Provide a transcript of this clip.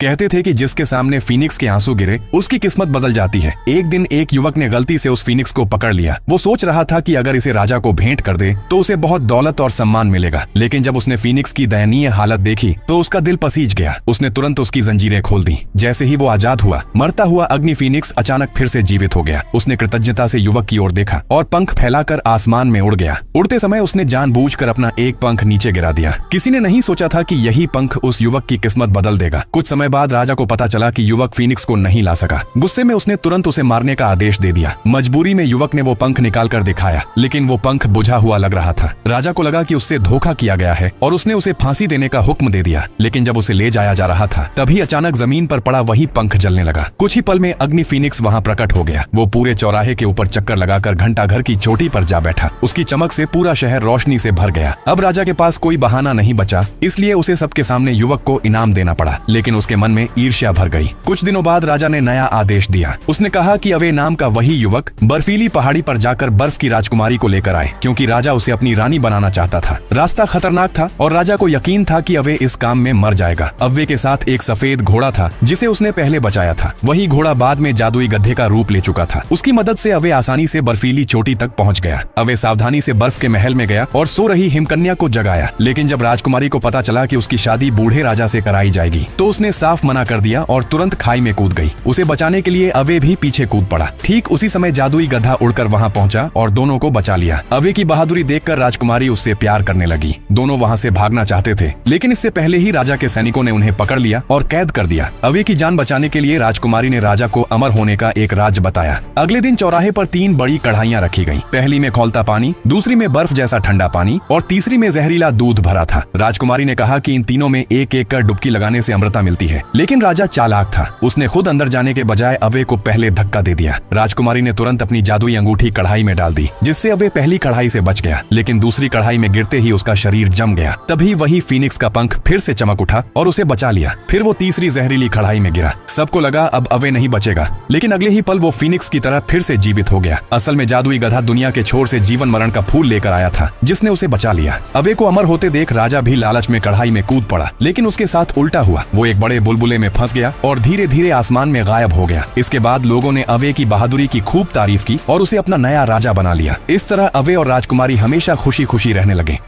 कहते थे कि जिसके सामने फीनिक्स के आंसू गिरे उसकी किस्मत बदल जाती है। एक दिन एक युवक ने गलती से उस फीनिक्स को पकड़ लिया। वो सोच रहा था कि अगर इसे राजा को भेंट कर दे तो उसे बहुत दौलत और सम्मान मिलेगा, लेकिन जब उसने फीनिक्स की दयनीय हालत देखी तो उसका दिल पसीज गया। उसने तुरंत उसकी जंजीरें खोल दी। जैसे ही वो आजाद हुआ, मरता हुआ अग्नि फीनिक्स अचानक फिर से जीवित हो गया। उसने कृतज्ञता से युवक की ओर देखा और पंख फैलाकर आसमान में उड़ गया। उड़ते समय उसने जानबूझकर अपना एक पंख नीचे गिरा दिया। किसी ने नहीं सोचा था कि यही पंख उस युवक की किस्मत बदल देगा। कुछ समय बाद राजा को पता चला कि युवक फीनिक्स को नहीं ला सका। गुस्से में उसने तुरंत उसे मारने का आदेश दे दिया। मजबूरी में युवक ने वो पंख निकालकर दिखाया, लेकिन वो पंख बुझा हुआ लग रहा था। राजा को लगा कि उससे धोखा किया गया है और उसने उसे फांसी देने का हुक्म दे दिया। लेकिन जब उसे ले जाया जा रहा था तभी अचानक जमीन पर पड़ा वही पंख जलने लगा। कुछ ही पल में अग्नि फीनिक्स वहां प्रकट हो गया। वो पूरे चौराहे के ऊपर चक्कर लगाकर घंटा घर की चोटी पर जा बैठा। उसकी चमक से पूरा शहर रोशनी से भर गया। अब राजा के पास कोई बहाना नहीं बचा, इसलिए उसे सबके सामने युवक को इनाम देना पड़ा। लेकिन उसके मन में ईर्ष्या भर गई। कुछ दिनों बाद राजा ने नया आदेश दिया। उसने कहा कि अवे नाम का वही युवक बर्फीली पहाड़ी पर जाकर बर्फ की राजकुमारी को लेकर आए, क्योंकि राजा उसे अपनी रानी बनाना चाहता था। रास्ता खतरनाक था और राजा को यकीन था कि अवे इस काम में मर जाएगा। अवे के साथ एक सफेद घोड़ा था जिसे उसने पहले बचाया था। वही घोड़ा बाद में जादुई गधे का रूप ले चुका था। उसकी मदद से अवे आसानी से बर्फीली चोटी तक पहुंच गया। अवे सावधानी से बर्फ के महल में गया और सो रही हिमकन्या को जगाया। लेकिन जब राजकुमारी को पता चला कि उसकी शादी बूढ़े राजा से कराई जाएगी तो उसने साफ मना कर दिया और तुरंत खाई में कूद गई। उसे बचाने के लिए अवे भी पीछे कूद पड़ा। ठीक उसी समय जादुई गधा उड़कर वहां पहुंचा और दोनों को बचा लिया। अवे की बहादुरी देखकर राजकुमारी उससे प्यार करने लगी। दोनों वहां से भागना चाहते थे, लेकिन इससे पहले ही राजा के सैनिकों ने उन्हें पकड़ लिया और कैद कर दिया। अवे की जान बचाने के लिए राजकुमारी ने राजा को अमर होने का एक राज बताया। अगले दिन चौराहे पर 3 बड़ी कढ़ाइयां रखी गईं। पहली में खौलता पानी, दूसरी में बर्फ जैसा ठंडा पानी और तीसरी में जहरीला दूध भरा था। राजकुमारी ने कहा कि इन तीनों में एक एक कर डुबकी लगाने से अमृता मिलती है। लेकिन राजा चालाक था। उसने खुद अंदर जाने के बजाय अवे को पहले धक्का दे दिया। राजकुमारी ने तुरंत अपनी जादुई अंगूठी कढ़ाई में डाल दी, जिससे अवे पहली कढ़ाई से बच गया। लेकिन दूसरी कढ़ाई में गिरते ही उसका शरीर जम गया। तभी वही फीनिक्स का पंख फिर से चमक उठा और उसे बचा लिया। फिर वो तीसरी जहरीली कढ़ाई में गिरा। सबको लगा अब अवे नहीं बचेगा, लेकिन अगले ही पल वो फीनिक्स की तरह फिर से जीवित हो गया। असल में जादुई गधा दुनिया के छोर से जीवन मरण का फूल लेकर आया था, जिसने उसे बचा लिया। अवे को अमर होते देख राजा भी लालच में कढ़ाई में कूद पड़ा, लेकिन उसके साथ उल्टा हुआ। वो एक बड़े बुलबुले में फंस गया और धीरे धीरे आसमान में गायब हो गया। इसके बाद लोगों ने अवे की बहादुरी की खूब तारीफ की और उसे अपना नया राजा बना लिया। इस तरह अवे और राजकुमारी हमेशा खुशी खुशी रहने लगे।